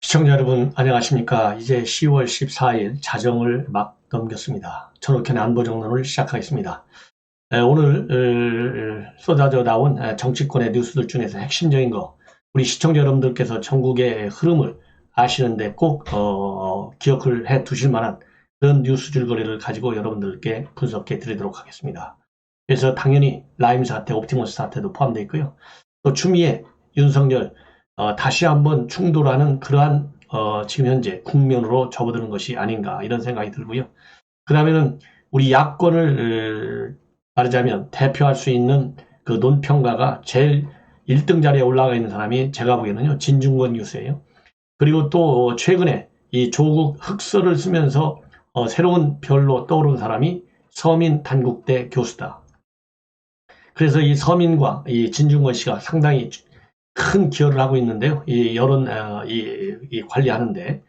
시청자 여러분 안녕하십니까. 이제 10월 14일 자정을 막 넘겼습니다. 전옥현의 안보정론을 시작하겠습니다. 오늘 쏟아져 나온 정치권의 뉴스들 중에서 핵심적인 거, 우리 시청자 여러분들께서 전국의 흐름을 아시는데 꼭 기억을 해 두실 만한 그런 뉴스 줄거리를 가지고 여러분들께 분석해 드리도록 하겠습니다. 그래서 당연히 라임 사태, 옵티머스 사태도 포함되어 있고요. 또 추미애, 윤석열 다시 한번 충돌하는 그러한 지금 현재 국면으로 접어드는 것이 아닌가 이런 생각이 들고요. 그 다음에는 우리 야권을 말하자면 대표할 수 있는 그 논평가가 제일 1등 자리에 올라가 있는 사람이 제가 보기에는요 진중권 교수예요. 그리고 또 최근에 이 조국 흑서를 쓰면서 새로운 별로 떠오른 사람이 서민 단국대 교수다. 그래서 이 서민과 이 진중권 씨가 상당히 큰 기여를 하고 있는데요. 이 여론 이 관리하는데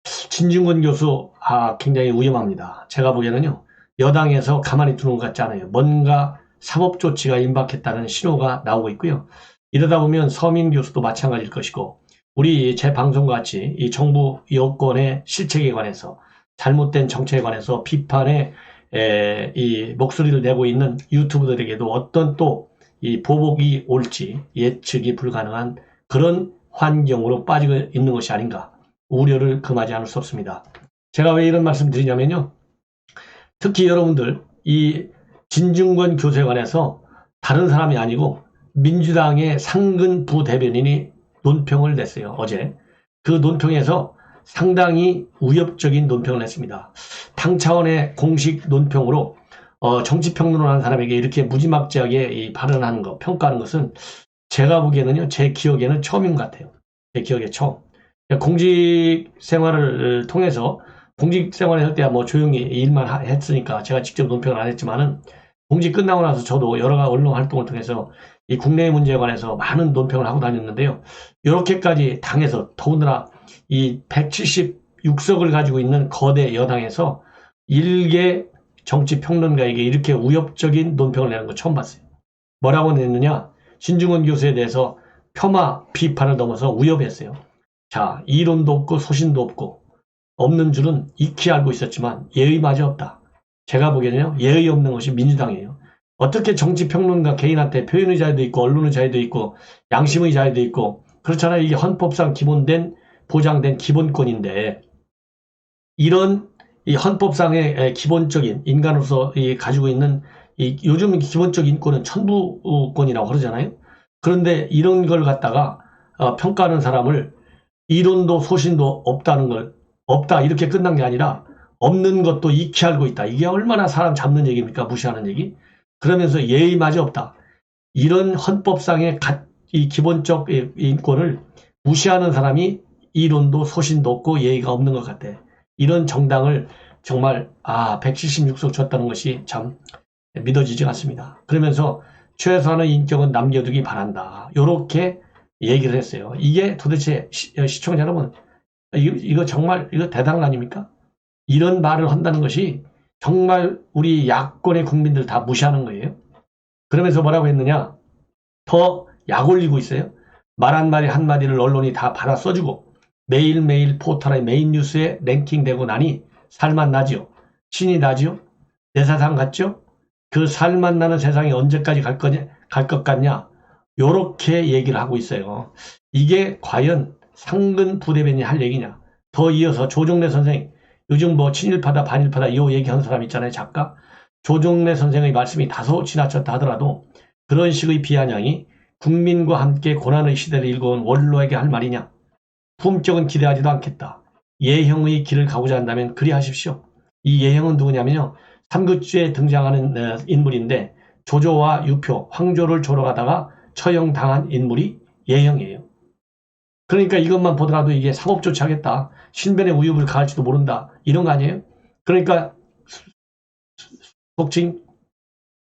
진중권 교수 굉장히 위험합니다. 제가 보기에는요. 여당에서 가만히 두는 것 같지 않아요. 뭔가 사법 조치가 임박했다는 신호가 나오고 있고요. 이러다 보면 서민 교수도 마찬가지일 것이고 우리 제 방송과 같이 이 정부 여권의 실책에 관해서 잘못된 정책에 관해서 비판의 이 목소리를 내고 있는 유튜브들에게도 어떤 또 이 보복이 올지 예측이 불가능한 그런 환경으로 빠지고 있는 것이 아닌가 우려를 금하지 않을 수 없습니다. 제가 왜 이런 말씀 드리냐면요. 특히 여러분들 이 진중권 교수에 관해서 다른 사람이 아니고 민주당의 상근 부대변인이 논평을 냈어요. 어제. 그 논평에서 상당히 위협적인 논평을 했습니다. 당 차원의 공식 논평으로 정치평론을 하는 사람에게 이렇게 무지막지하게 발언하는 것, 평가하는 것은 제가 보기에는요, 제 기억에는 처음인 것 같아요. 제 기억에 처음. 공직 생활을 통해서, 공직 생활을 할 때야 뭐 조용히 일만 했으니까 제가 직접 논평을 안 했지만은, 공직 끝나고 나서 저도 여러 가지 언론 활동을 통해서 이 국내의 문제에 관해서 많은 논평을 하고 다녔는데요. 이렇게까지 당에서 더군다나 이 176석을 가지고 있는 거대 여당에서 일개 정치평론가에게 이렇게 위협적인 논평을 내는 거 처음 봤어요. 뭐라고 냈느냐? 신중원 교수에 대해서 폄하 비판을 넘어서 위협했어요. 자, 이론도 없고 소신도 없고 없는 줄은 익히 알고 있었지만 예의마저 없다. 제가 보기에는요. 예의 없는 것이 민주당이에요. 어떻게 정치평론가 개인한테 표현의 자유도 있고 언론의 자유도 있고 양심의 자유도 있고 그렇잖아요. 이게 헌법상 기본된 보장된 기본권인데 이런 이 헌법상의 기본적인 인간으로서 가지고 있는 요즘 기본적 인권은 천부권이라고 그러잖아요. 그런데 이런 걸 갖다가 평가하는 사람을 이론도 소신도 없다는 걸 없다 이렇게 끝난 게 아니라 없는 것도 익히 알고 있다. 이게 얼마나 사람 잡는 얘기입니까? 무시하는 얘기. 그러면서 예의마저 없다. 이런 헌법상의 이 기본적 인권을 무시하는 사람이 이론도 소신도 없고 예의가 없는 것 같아. 이런 정당을 정말 176석 줬다는 것이 참 믿어지지 않습니다. 그러면서 최소한의 인격은 남겨두기 바란다. 이렇게 얘기를 했어요. 이게 도대체 시청자 여러분 이거 정말 이거 대단한 거 아닙니까? 이런 말을 한다는 것이 정말 우리 야권의 국민들 다 무시하는 거예요. 그러면서 뭐라고 했느냐? 더 약 올리고 있어요. 말 한마디 한마디를 언론이 다 받아 써주고 매일매일 포털의 메인 뉴스에 랭킹되고 나니 살만 나지요. 신이 나지요. 내 세상 같죠? 그 살만 나는 세상이 언제까지 갈 것 같냐? 요렇게 얘기를 하고 있어요. 이게 과연 상근 부대변인이 할 얘기냐? 더 이어서 조정래 선생, 요즘 뭐 친일파다 반일파다 이 얘기하는 사람 있잖아요. 작가. 조정래 선생의 말씀이 다소 지나쳤다 하더라도 그런 식의 비아냥이 국민과 함께 고난의 시대를 일궈온 원로에게 할 말이냐? 품격은 기대하지도 않겠다. 예형의 길을 가고자 한다면 그리하십시오. 이 예형은 누구냐면요. 삼국지에 등장하는 인물인데 조조와 유표, 황조를 조롱하다가 처형당한 인물이 예형이에요. 그러니까 이것만 보더라도 이게 사법조치하겠다. 신변의 위협을 가할지도 모른다. 이런 거 아니에요? 그러니까 속칭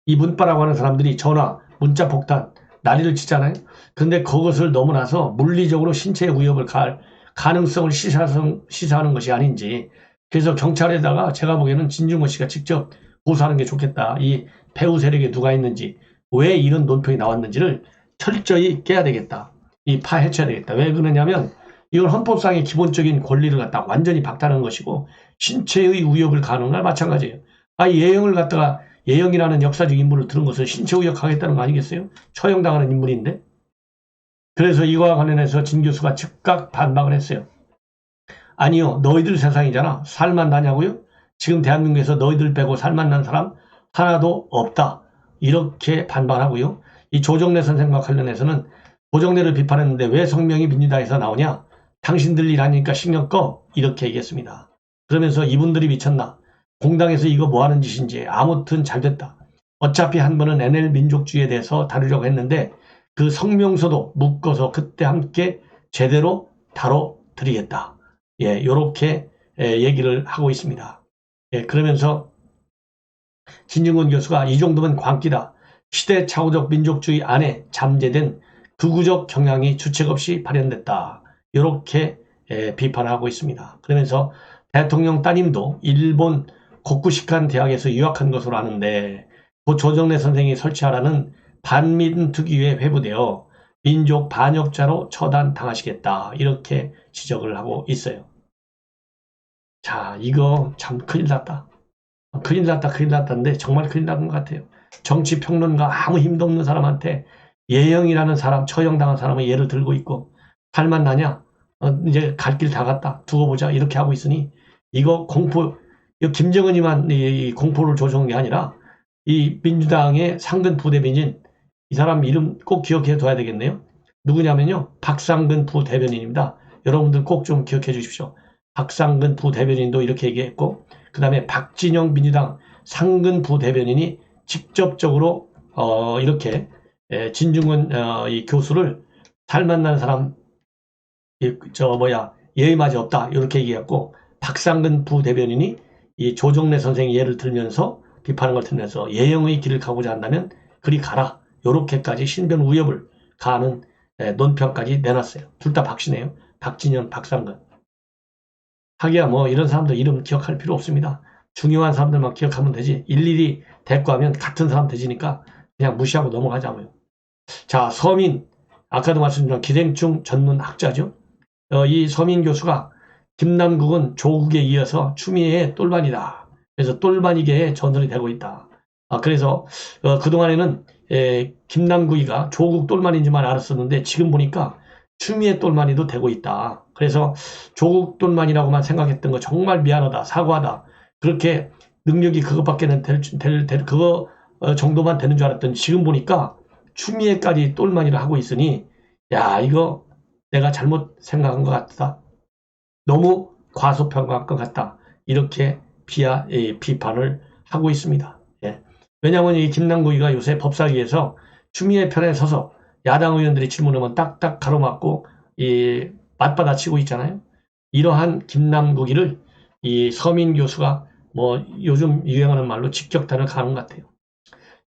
이 문바라고 하는 사람들이 전화, 문자 폭탄, 난리를 치잖아요. 근데 그것을 넘어나서 물리적으로 신체의 위협을 가할 가능성을 시사하는 것이 아닌지. 그래서 경찰에다가 제가 보기에는 진중권 씨가 직접 고소하는 게 좋겠다. 이 배후 세력에 누가 있는지, 왜 이런 논평이 나왔는지를 철저히 깨야 되겠다. 이 파헤쳐야 되겠다. 왜 그러냐면 이건 헌법상의 기본적인 권리를 갖다가 완전히 박탈하는 것이고 신체의 위협을 가하는 거나 마찬가지예요. 예형을 갖다가 예형이라는 역사적 인물을 들은 것은 신체 위협하겠다는 거 아니겠어요? 처형당하는 인물인데. 그래서 이거와 관련해서 진 교수가 즉각 반박을 했어요. 아니요, 너희들 세상이잖아. 살만 나냐고요? 지금 대한민국에서 너희들 빼고 살만 난 사람 하나도 없다. 이렇게 반박하고요. 이 조정래 선생과 관련해서는 조정래를 비판했는데 왜 성명이 민주당에서 나오냐? 당신들 일 아니니까 신경 꺼. 이렇게 얘기했습니다. 그러면서 이분들이 미쳤나? 공당에서 이거 뭐 하는 짓인지. 아무튼 잘 됐다. 어차피 한 번은 NL 민족주의에 대해서 다루려고 했는데 그 성명서도 묶어서 그때 함께 제대로 다뤄드리겠다. 요렇게 얘기를 하고 있습니다. 그러면서 진중권 교수가 이 정도면 광기다. 시대착오적 민족주의 안에 잠재된 극우적 경향이 주책 없이 발현됐다. 이렇게 비판하고 있습니다. 그러면서 대통령 따님도 일본 고쿠시칸 대학에서 유학한 것으로 아는데 그 조정래 선생이 설치하라는 반민특위에 회부되어 민족 반역자로 처단당하시겠다. 이렇게 지적을 하고 있어요. 자, 이거 참 큰일 났다. 큰일 났다인데 정말 큰일 난 것 같아요. 정치평론가 아무 힘도 없는 사람한테 예형이라는 사람, 처형당한 사람의 예를 들고 있고 살만 나냐? 이제 갈 길 다 갔다. 두고 보자. 이렇게 하고 있으니 이거 공포, 김정은이만 이 공포를 조성한 게 아니라 이 민주당의 상근 부대변인 이 사람 이름 꼭 기억해 둬야 되겠네요. 누구냐면요. 박상근 부대변인입니다. 여러분들 꼭 좀 기억해 주십시오. 박상근 부대변인도 이렇게 얘기했고 그 다음에 박진영 민주당 상근 부대변인이 직접적으로 이렇게 진중권 이 교수를 살만 난 사람 예의마저 없다 이렇게 얘기했고 박상근 부대변인이 이 조정래 선생의 예를 들면서 비판한 걸 들면서 예형의 길을 가고자 한다면 그리 가라 요렇게까지 신변 위협을 가하는 논평까지 내놨어요. 둘 다 박씨네요. 박진영, 박상근. 하기야 뭐 이런 사람들 이름 기억할 필요 없습니다. 중요한 사람들만 기억하면 되지 일일이 대꾸하면 같은 사람 되지니까 그냥 무시하고 넘어가자고요. 자, 서민 아까도 말씀드린 기생충 전문 학자죠. 이 서민 교수가 김남국은 조국에 이어서 추미애의 똘반이다. 그래서 똘반이계의 전설이 되고 있다. 그래서 그동안에는 김남국이가 조국 똘반인지만 알았었는데 지금 보니까 추미애 똘만이도 되고 있다. 그래서 조국 똘만이라고만 생각했던 거 정말 미안하다. 사과하다. 그렇게 능력이 그것밖에는 그거 정도만 되는 줄 알았더니 지금 보니까 추미애까지 똘만이를 하고 있으니 야 이거 내가 잘못 생각한 것 같다. 너무 과소평가한 것 같다. 이렇게 비판을 하고 있습니다. 왜냐하면 이 김남국이가 요새 법사위에서 추미애 편에 서서 야당 의원들이 질문하면 딱딱 가로막고 맞받아치고 있잖아요. 이러한 김남국이를 이 서민 교수가 뭐 요즘 유행하는 말로 직격탄을 가는 것 같아요.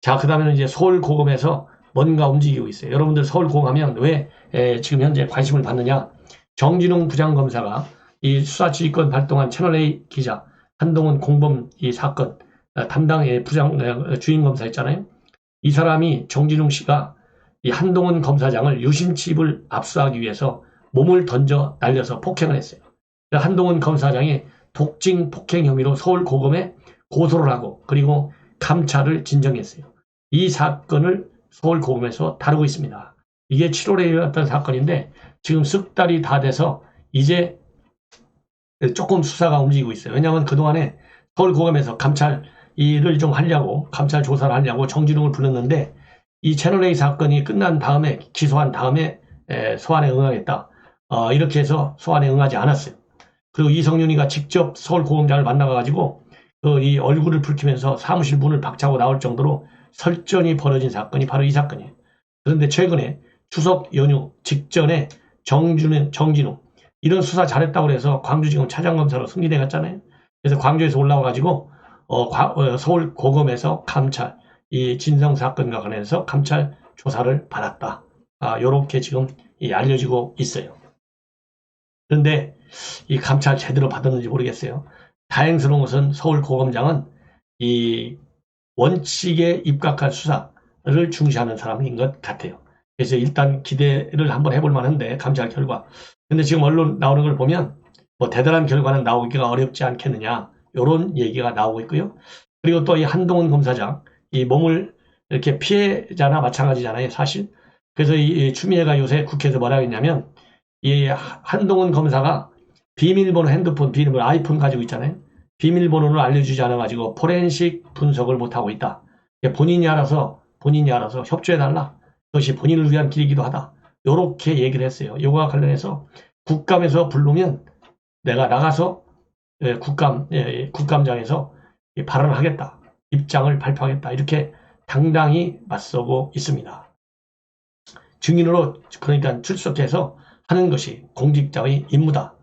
자, 그 다음에는 이제 서울고검에서 뭔가 움직이고 있어요. 여러분들 서울고검하면 왜 지금 현재 관심을 받느냐? 정진웅 부장검사가 이 수사지휘권 발동한 채널A 기자 한동훈 공범 이 사건 담당의 주임검사 있잖아요. 이 사람이 정진웅 씨가 이 한동훈 검사장을 유심칩을 압수하기 위해서 몸을 던져 날려서 폭행을 했어요. 한동훈 검사장이 독징 폭행 혐의로 서울고검에 고소를 하고 그리고 감찰을 진정했어요. 이 사건을 서울고검에서 다루고 있습니다. 이게 7월에 일어났던 사건인데 지금 석 달이 다 돼서 이제 조금 수사가 움직이고 있어요. 왜냐하면 그동안에 서울고검에서 감찰 일을 좀 하려고 감찰 조사를 하려고 정진웅을 불렀는데 이 채널A 사건이 끝난 다음에 기소한 다음에 소환에 응하겠다. 이렇게 해서 소환에 응하지 않았어요. 그리고 이성윤이가 직접 서울고검장을 만나가지고 이 얼굴을 붉히면서 사무실 문을 박차고 나올 정도로 설전이 벌어진 사건이 바로 이 사건이에요. 그런데 최근에 추석 연휴 직전에 정진웅 이런 수사 잘했다고 해서 광주지검 차장검사로 승진해 갔잖아요. 그래서 광주에서 올라와가지고 서울고검에서 감찰 이 진성 사건과 관련해서 감찰 조사를 받았다. 요렇게 지금 알려지고 있어요. 그런데 이 감찰 제대로 받았는지 모르겠어요. 다행스러운 것은 서울고검장은 이 원칙에 입각한 수사를 중시하는 사람인 것 같아요. 그래서 일단 기대를 한번 해볼 만한데, 감시할 결과. 근데 지금 언론 나오는 걸 보면 뭐 대단한 결과는 나오기가 어렵지 않겠느냐, 요런 얘기가 나오고 있고요. 그리고 또 이 한동훈 검사장, 이 몸을 이렇게 피해자나 마찬가지잖아요, 사실. 그래서 이 추미애가 요새 국회에서 뭐라고 했냐면, 이 한동훈 검사가 비밀번호, 핸드폰 비밀번호, 아이폰 가지고 있잖아요. 비밀번호를 알려주지 않아가지고 포렌식 분석을 못하고 있다. 본인이 알아서 협조해달라. 그것이 본인을 위한 길이기도 하다. 요렇게 얘기를 했어요. 요거와 관련해서 국감에서 부르면 내가 나가서 국감장에서 발언을 하겠다. 입장을 발표하겠다. 이렇게 당당히 맞서고 있습니다. 증인으로 그러니까 출석해서 하는 것이 공직자의 임무다.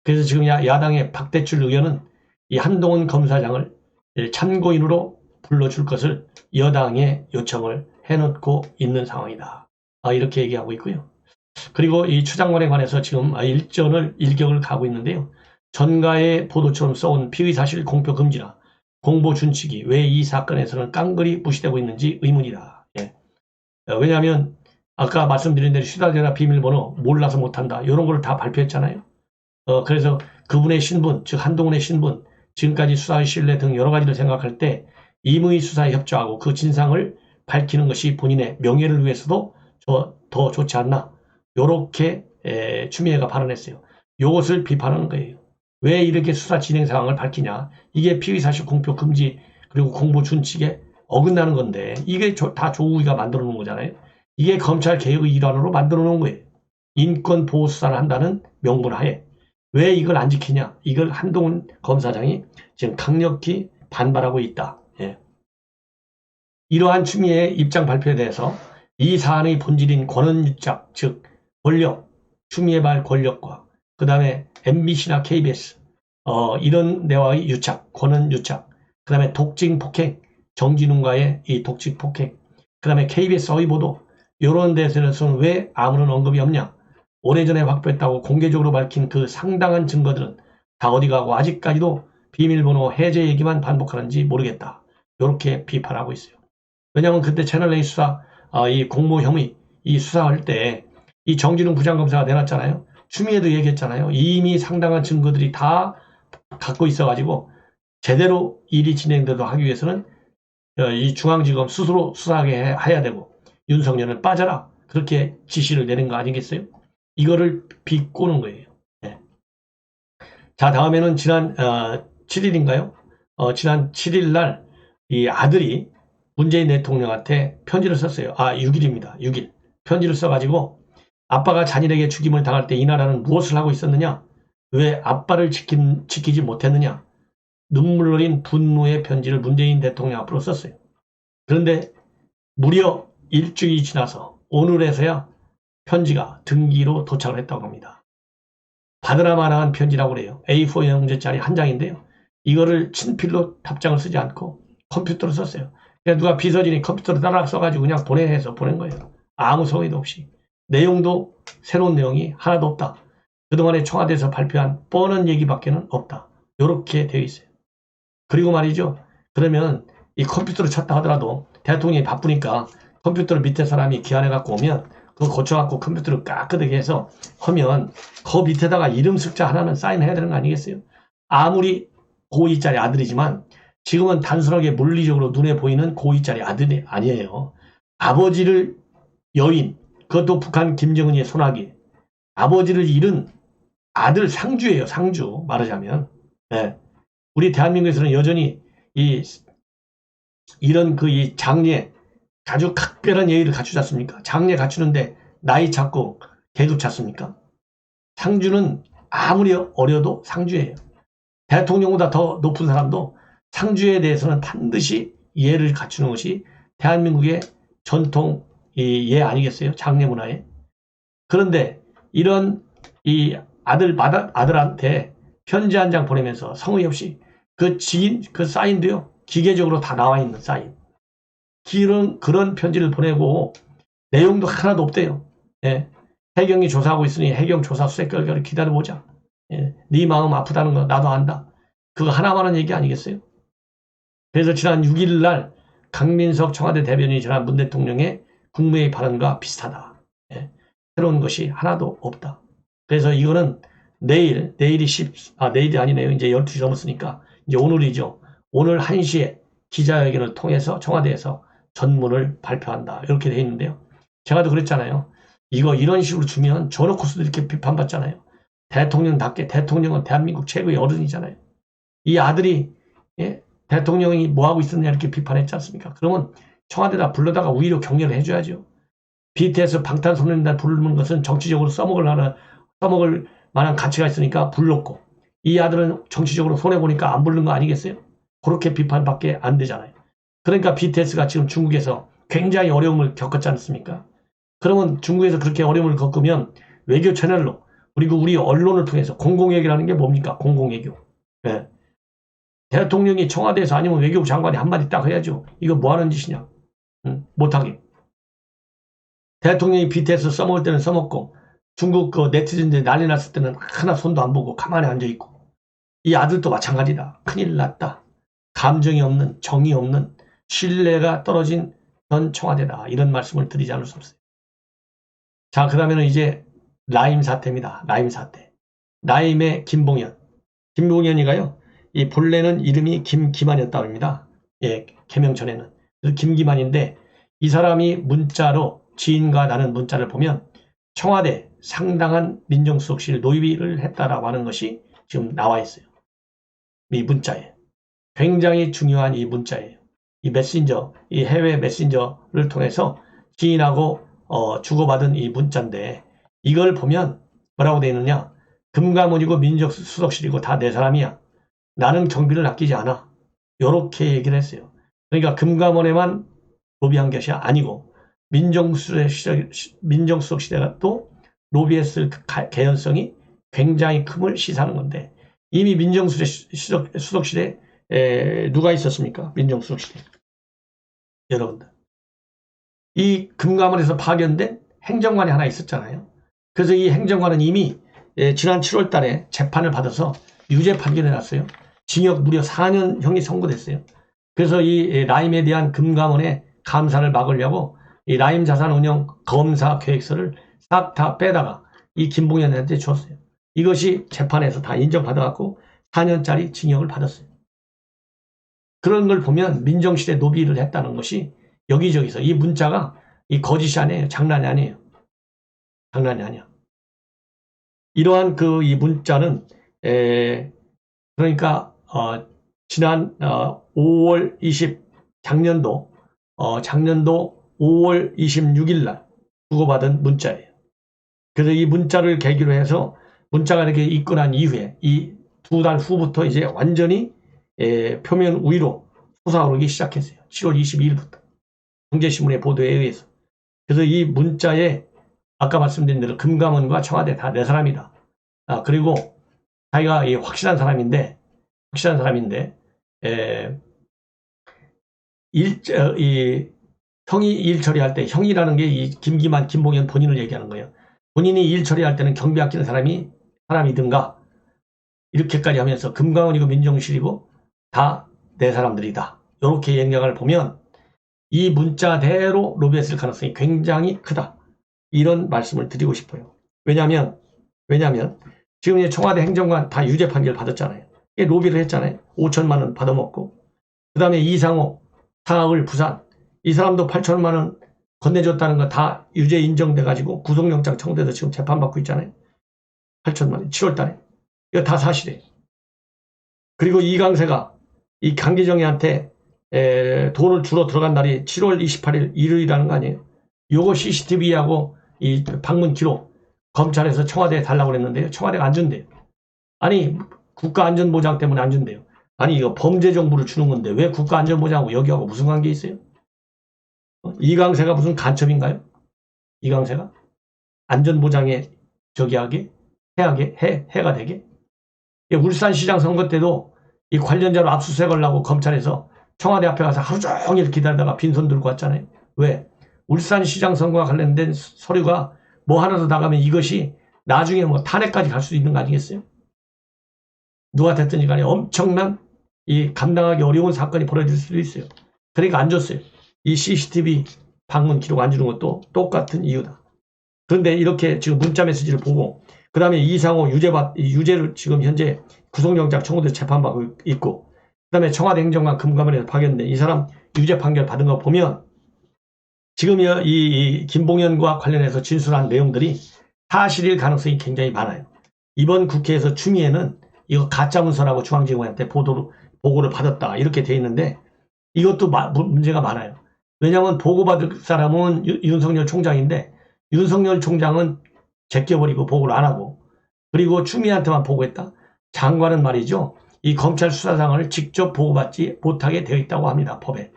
그래서 지금 야당의 박대출 의원은 이 한동훈 검사장을 참고인으로 불러줄 것을 여당에 요청을 해놓고 있는 상황이다. 이렇게 얘기하고 있고요. 그리고 이 추 장관에 관해서 지금 일격을 가고 있는데요. 전가의 보도처럼 써온 피의사실 공표 금지나 공보 준칙이 왜 이 사건에서는 깡그리 무시되고 있는지 의문이다. 예. 왜냐하면 아까 말씀드린 대로 휴대전화 비밀번호 몰라서 못한다. 이런 걸 다 발표했잖아요. 그래서 그분의 신분, 즉 한동훈의 신분, 지금까지 수사의 신뢰 등 여러 가지를 생각할 때 임의 수사에 협조하고 그 진상을 밝히는 것이 본인의 명예를 위해서도 더 좋지 않나. 요렇게 추미애가 발언했어요. 요것을 비판하는 거예요. 왜 이렇게 수사 진행 상황을 밝히냐. 이게 피의사실 공표 금지 그리고 공보 준칙에 어긋나는 건데 이게 다 조국이가 만들어 놓은 거잖아요. 이게 검찰 개혁의 일환으로 만들어 놓은 거예요. 인권 보호 수사를 한다는 명분 하에. 왜 이걸 안 지키냐. 이걸 한동훈 검사장이 지금 강력히 반발하고 있다. 예. 이러한 추미애의 입장 발표에 대해서 이 사안의 본질인 권한유착, 즉 권력, 추미애발 권력과 그 다음에 MBC나 KBS 이런 데와의 유착, 권한유착, 그 다음에 독징 폭행, 정진웅과의 이 독징 폭행, 그 다음에 KBS 허위 보도 이런 데서는 왜 아무런 언급이 없냐. 오래전에 확보했다고 공개적으로 밝힌 그 상당한 증거들은 다 어디 가고 아직까지도 비밀번호 해제 얘기만 반복하는지 모르겠다. 이렇게 비판하고 있어요. 왜냐하면 그때 채널A 수사 이 공모 혐의 이 수사할 때 이 정진웅 부장검사가 내놨잖아요. 추미애도 얘기했잖아요. 이미 상당한 증거들이 다 갖고 있어가지고 제대로 일이 진행되도록 하기 위해서는 이 중앙지검 스스로 수사하게 해야 되고 윤석열을 빠져라. 그렇게 지시를 내린 거 아니겠어요? 이거를 비꼬는 거예요. 네. 자, 다음에는 지난 7일인가요? 지난 7일 날 이 아들이 문재인 대통령한테 편지를 썼어요. 6일입니다. 6일. 편지를 써가지고 아빠가 잔인하게 죽임을 당할 때 이 나라는 무엇을 하고 있었느냐? 왜 아빠를 지키지 못했느냐? 눈물 어린 분노의 편지를 문재인 대통령 앞으로 썼어요. 그런데 무려 일주일이 지나서 오늘에서야 편지가 등기로 도착을 했다고 합니다. 받으라 마나한 편지라고 그래요. A4 영재짜리 한 장인데요. 이거를 친필로 답장을 쓰지 않고 컴퓨터로 썼어요. 그냥 누가 비서진이 컴퓨터로 따라 써가지고 그냥 보내서 보낸 거예요. 아무 성의도 없이. 내용도 새로운 내용이 하나도 없다. 그동안에 청와대에서 발표한 뻔한 얘기밖에는 없다. 이렇게 되어 있어요. 그리고 말이죠. 그러면 이 컴퓨터로 쳤다 하더라도 대통령이 바쁘니까 컴퓨터를 밑에 사람이 기한해갖고 오면 그거 고쳐갖고 컴퓨터를 깨끗하게 해서 하면 그 밑에다가 이름 숫자 하나는 사인해야 되는 거 아니겠어요? 아무리 고2짜리 아들이지만 지금은 단순하게 물리적으로 눈에 보이는 고2짜리 아들이 아니에요. 아버지를 여인, 그것도 북한 김정은이의 손아귀, 아버지를 잃은 아들 상주예요. 상주 말하자면. 네. 우리 대한민국에서는 여전히 이런 이 장례 아주 각별한 예의를 갖추지 않습니까? 장례 갖추는데 나이 찾고 계급 찾습니까? 상주는 아무리 어려도 상주예요. 대통령보다 더 높은 사람도 상주에 대해서는 반드시 예를 갖추는 것이 대한민국의 전통 예 아니겠어요? 장례 문화에. 그런데 이런 이 아들한테 편지 한 장 보내면서 성의 없이 그 지인 그 사인도요 기계적으로 다 나와 있는 사인. 그런 편지를 보내고 내용도 하나도 없대요. 예. 해경이 조사하고 있으니 해경 조사 수색 결과를 기다려보자. 예. 네 마음 아프다는 거 나도 안다. 그거 하나만한 얘기 아니겠어요? 그래서 지난 6일 날 강민석 청와대 대변인이 전한 문 대통령의 국무회의 발언과 비슷하다. 새로운 것이 하나도 없다. 그래서 이거는 내일이 아니네요. 이제 12시 넘었으니까 이제 오늘이죠. 오늘 1시에 기자회견을 통해서 청와대에서 전문을 발표한다. 이렇게 돼 있는데요. 제가 또 그랬잖아요. 이거 이런 식으로 주면 저놓고서도 이렇게 비판받잖아요. 대통령답게 대통령은 대한민국 최고의 어른이잖아요. 이 아들이 대통령이 뭐하고 있었냐 이렇게 비판했지 않습니까? 그러면 청와대다 불러다가 오히려 격려를 해줘야죠. BTS 방탄소년단 부르는 것은 정치적으로 써먹을 만한 가치가 있으니까 불렀고 이 아들은 정치적으로 손해보니까 안 부르는 거 아니겠어요? 그렇게 비판밖에 안 되잖아요. 그러니까 BTS가 지금 중국에서 굉장히 어려움을 겪었지 않습니까? 그러면 중국에서 그렇게 어려움을 겪으면 외교 채널로 그리고 우리 언론을 통해서 공공외교라는 게 뭡니까? 공공외교. 네. 대통령이 청와대에서 아니면 외교부 장관이 한마디 딱 해야죠. 이거 뭐하는 짓이냐. 못하게. 대통령이 BTS 써먹을 때는 써먹고 중국 그 네티즌들 난리 났을 때는 하나 손도 안 보고 가만히 앉아있고 이 아들도 마찬가지다. 큰일 났다. 감정이 없는 정이 없는 신뢰가 떨어진 전 청와대다. 이런 말씀을 드리지 않을 수 없어요. 자, 그러면 이제 라임 사태입니다. 라임 사태. 라임의 김봉현. 김봉현이가요. 이 본래는 이름이 김기만이었다고 합니다. 예, 개명 전에는. 그래서 김기만인데 이 사람이 문자로 지인과 나눈 문자를 보면 청와대 상당한 민정수석실 노비를 했다라고 하는 것이 지금 나와 있어요. 이 문자에. 굉장히 중요한 이 문자예요. 이 메신저, 이 해외 메신저를 통해서 지인하고 주고받은 이 문자인데 이걸 보면 뭐라고 되어 있느냐. 금감원이고 민정수석실이고 다 내 사람이야. 나는 경비를 아끼지 않아. 이렇게 얘기를 했어요. 그러니까 금감원에만 로비한 것이 아니고 민정수석실에가 또 로비했을 개연성이 굉장히 큼을 시사하는 건데 이미 민정수석실에 누가 있었습니까? 민정수석실에. 여러분들. 이 금감원에서 파견된 행정관이 하나 있었잖아요. 그래서 이 행정관은 이미 지난 7월 달에 재판을 받아서 유죄 판결을 났어요. 징역 무려 4년형이 선고됐어요. 그래서 이 라임에 대한 금감원의 감사를 막으려고 이 라임 자산운용 검사 계획서를 싹 다 빼다가 이 김봉현한테 줬어요. 이것이 재판에서 다 인정받아갖고 4년짜리 징역을 받았어요. 그런 걸 보면 민정실에 노비를 했다는 것이 여기저기서 이 문자가 이 거짓이 아니에요. 장난이 아니에요. 장난이 아니야. 이러한 이 문자는 그러니까 지난 5월 작년도 5월 26일 날 주고받은 문자예요. 그래서 이 문자를 계기로 해서 문자가 이렇게 있고 난 이후에 이 2달 후부터 이제 완전히 표면 위로 솟아오르기 시작했어요. 7월 22일부터 경제신문의 보도에 의해서. 그래서 이 문자에 아까 말씀드린 대로 금감원과 청와대 다 내 사람이다. 그리고 자기가 확실한 사람인데 형이 일 처리할 때 형이라는 게 이 김기만, 김봉현 본인을 얘기하는 거예요. 본인이 일 처리할 때는 경비 아끼는 사람이든가 이렇게까지 하면서 금감원이고 민정실이고 다 내 사람들이다. 이렇게 얘기를 보면 이 문자대로 로비했을 가능성이 굉장히 크다. 이런 말씀을 드리고 싶어요. 왜냐하면 지금 이제 청와대 행정관 다 유죄 판결 받았잖아요. 로비를 했잖아요. 5천만 원 받아먹고 그 다음에 이상호, 사흘 부산 이 사람도 8천만 원 건네줬다는 거 다 유죄 인정돼가지고 구속영장 청구돼서 지금 재판받고 있잖아요. 8천만 원 7월 달에. 이거 다 사실이에요. 그리고 이강세가 이 강기정이한테 돈을 주러 들어간 날이 7월 28일 일요일이라는 거 아니에요. 요거 CCTV하고 이 방문 기록 검찰에서 청와대에 달라고 그랬는데요. 청와대가 안 준대요. 아니 국가안전보장 때문에 안 준대요. 아니 이거 범죄 정보를 주는 건데 왜 국가안전보장하고 여기하고 무슨 관계 있어요? 이강세가 무슨 간첩인가요? 이강세가? 안전보장에 해가 되게? 울산시장 선거 때도 이 관련자로 압수수색을 하고 검찰에서 청와대 앞에 가서 하루 종일 기다리다가 빈손 들고 왔잖아요. 왜? 울산시장 선거와 관련된 서류가 뭐 하나 더 나가면 이것이 나중에 뭐 탄핵까지 갈 수도 있는 거 아니겠어요? 누가 됐든지 간에 엄청난 이 감당하기 어려운 사건이 벌어질 수도 있어요. 그러니까 안 줬어요. 이 CCTV 방문 기록 안 주는 것도 똑같은 이유다. 그런데 이렇게 지금 문자 메시지를 보고 그 다음에 이상호 유죄를 지금 현재 구속영장 청구돼서 재판받고 있고 그 다음에 청와대 행정관 금감원에서 파견된 이 사람 유죄 판결 받은 거 보면 지금 이 김봉현과 관련해서 진술한 내용들이 사실일 가능성이 굉장히 많아요. 이번 국회에서 추미애는 이거 가짜문서라고 중앙지검한테 보고를 받았다 이렇게 돼 있는데 이것도 문제가 많아요. 왜냐하면 보고받을 사람은 윤석열 총장인데 윤석열 총장은 제껴버리고 보고를 안 하고 그리고 추미애한테만 보고했다. 장관은 말이죠. 이 검찰 수사상을 직접 보고받지 못하게 되어 있다고 합니다. 법에.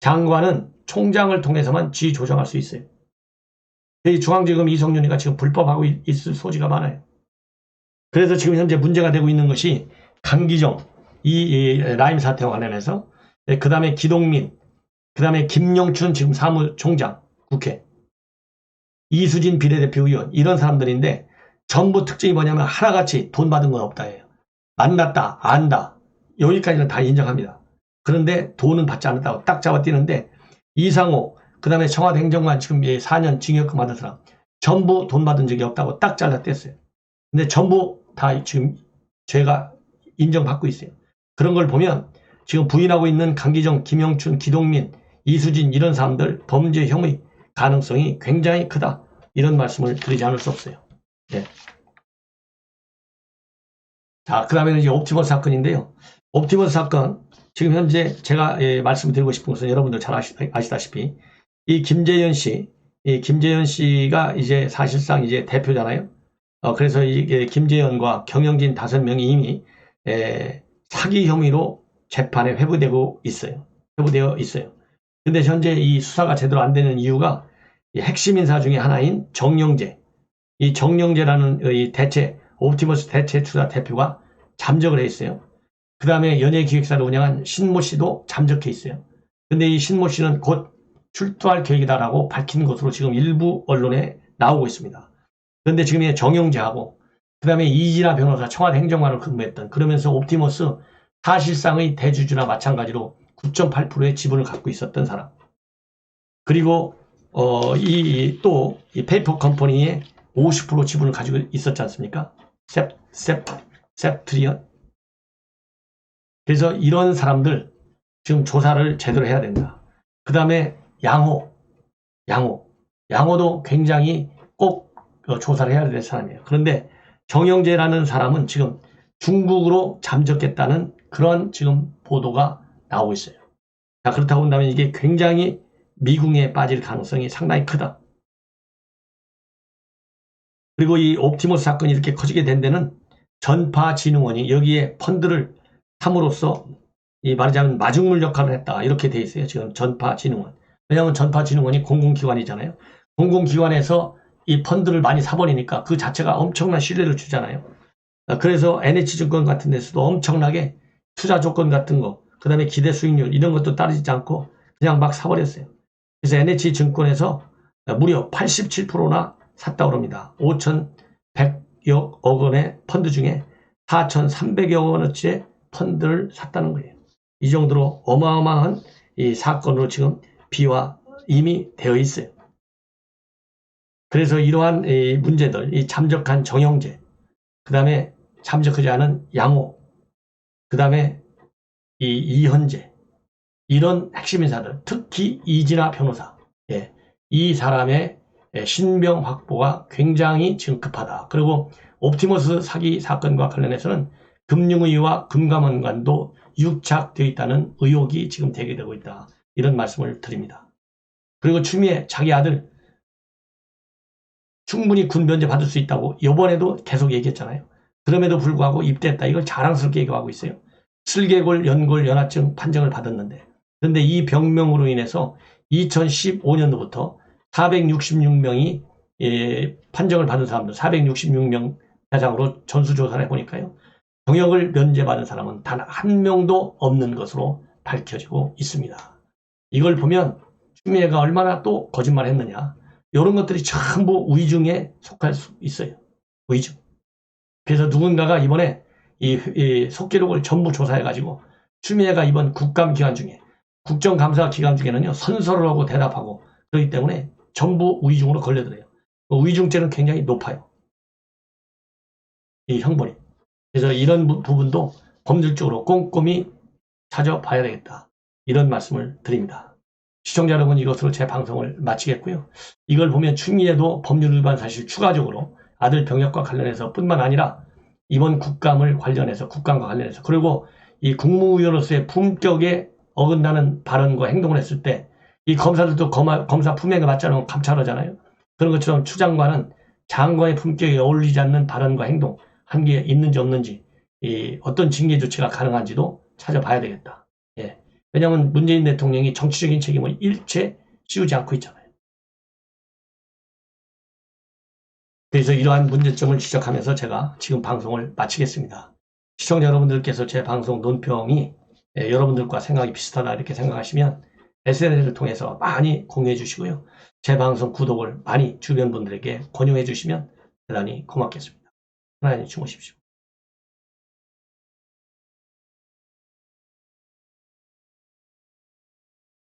장관은 총장을 통해서만 지휘 조정할 수 있어요. 이 중앙지검 이성윤이가 지금 불법하고 있을 소지가 많아요. 그래서 지금 현재 문제가 되고 있는 것이 강기정 이 라임 사태와 관련해서 그 다음에 기동민 그 다음에 김영춘 지금 사무총장 국회 이수진 비례대표 의원 이런 사람들인데 전부 특징이 뭐냐면 하나같이 돈 받은 건 없다예요. 만났다 안다 여기까지는 다 인정합니다. 그런데 돈은 받지 않았다고 딱 잡아뛰는데 이상호 그 다음에 청와대 행정관 지금 4년 징역금 받은 사람 전부 돈 받은 적이 없다고 딱 잘라뗐어요. 근데 전부 다 지금 죄가 인정받고 있어요. 그런 걸 보면 지금 부인하고 있는 강기정, 김영춘, 기동민, 이수진 이런 사람들 범죄 혐의 가능성이 굉장히 크다. 이런 말씀을 드리지 않을 수 없어요. 네. 자, 그 다음에는 이제 옵티머스 사건인데요. 옵티머스 사건 지금 현재 제가 말씀드리고 싶은 것은 여러분들 잘 아시다시피 이 김재현 씨가 이제 사실상 이제 대표잖아요. 그래서 이 김재현과 경영진 5명이 이미 사기 혐의로 재판에 회부되어 있어요. 근데 현재 이 수사가 제대로 안 되는 이유가 이 핵심 인사 중에 하나인 정영재. 이 정영재라는 이 옵티머스 대체 추사 대표가 잠적을 해 있어요. 그 다음에 연예기획사를 운영한 신모 씨도 잠적해 있어요. 근데 이 신모 씨는 곧 출두할 계획이다라고 밝힌 것으로 지금 일부 언론에 나오고 있습니다. 그런데 지금 정영재하고 그 다음에 이진아 변호사 청와대 행정관을 근무했던 그러면서 옵티머스 사실상의 대주주나 마찬가지로 9.8%의 지분을 갖고 있었던 사람. 그리고 또 이 페이퍼 컴퍼니의 50% 지분을 가지고 있었지 않습니까? 셉트리언. 그래서 이런 사람들 지금 조사를 제대로 해야 된다. 그 다음에 양호도 굉장히 꼭 조사를 해야 될 사람이에요. 그런데 정영재라는 사람은 지금 중국으로 잠적했다는 그런 지금 보도가 나오고 있어요. 자, 그렇다고 한다면 이게 굉장히 미궁에 빠질 가능성이 상당히 크다. 그리고 이 옵티머스 사건이 이렇게 커지게 된 데는 전파진흥원이 여기에 펀드를 함으로써 이 말하자면 마중물 역할을 했다. 이렇게 돼 있어요. 지금 전파진흥원. 왜냐하면 전파진흥원이 공공기관이잖아요. 공공기관에서 이 펀드를 많이 사버리니까 그 자체가 엄청난 신뢰를 주잖아요. 그래서 NH증권 같은 데서도 엄청나게 투자 조건 같은 거, 그 다음에 기대 수익률 이런 것도 따르지 않고 그냥 막 사버렸어요. 그래서 NH증권에서 무려 87%나 샀다고 합니다. 5,100억 원의 펀드 중에 4,300여 원어치의 펀드를 샀다는 거예요. 이 정도로 어마어마한 이 사건으로 지금 비화 이미 되어 있어요. 그래서 이러한 이 문제들, 이 잠적한 정영재, 그 다음에 잠적하지 않은 양호, 그 다음에 이 이현재, 이런 핵심 인사들, 특히 이진아 변호사, 이 사람의 신병 확보가 굉장히 지금 급하다. 그리고 옵티머스 사기 사건과 관련해서는 금융위와 금감원관도 유착되어 있다는 의혹이 지금 제기되고 있다. 이런 말씀을 드립니다. 그리고 추미애 자기 아들 충분히 군 면제 받을 수 있다고 이번에도 계속 얘기했잖아요. 그럼에도 불구하고 입대했다. 이걸 자랑스럽게 얘기하고 있어요. 슬개골, 연골, 연화증 판정을 받았는데 그런데 이 병명으로 인해서 2015년도부터 466명이 판정을 받은 사람들 466명 대상으로 전수조사를 해보니까요. 병역을 면제받은 사람은 단 한 명도 없는 것으로 밝혀지고 있습니다. 이걸 보면 추미애가 얼마나 또 거짓말을 했느냐. 이런 것들이 전부 위증에 속할 수 있어요. 위증. 그래서 누군가가 이번에 이 속기록을 전부 조사해가지고 추미애가 이번 국감 기간 중에 국정감사 기간 중에는요 선서를 하고 대답하고 그렇기 때문에 전부 위증으로 걸려들어요. 위중죄는 굉장히 높아요. 이 형벌이. 그래서 이런 부분도 법률적으로 꼼꼼히 찾아봐야 되겠다. 이런 말씀을 드립니다. 시청자 여러분, 이것으로 제 방송을 마치겠고요. 이걸 보면 추미애도 법률 위반 사실 추가적으로 아들 병역과 관련해서 뿐만 아니라 이번 국감과 관련해서 그리고 이 국무위원으로서의 품격에 어긋나는 발언과 행동을 했을 때 이 검사들도 검사 품행에 맞지 않으면 감찰하잖아요. 그런 것처럼 추 장관은 장관의 품격에 어울리지 않는 발언과 행동 한 게 있는지 없는지 어떤 징계 조치가 가능한지도 찾아봐야 되겠다. 예. 왜냐하면 문재인 대통령이 정치적인 책임을 일체 씌우지 않고 있잖아요. 그래서 이러한 문제점을 지적하면서 제가 지금 방송을 마치겠습니다. 시청자 여러분들께서 제 방송 논평이 여러분들과 생각이 비슷하다 이렇게 생각하시면 SNS를 통해서 많이 공유해 주시고요. 제 방송 구독을 많이 주변 분들에게 권유해 주시면 대단히 고맙겠습니다. 하나님 주무십시오.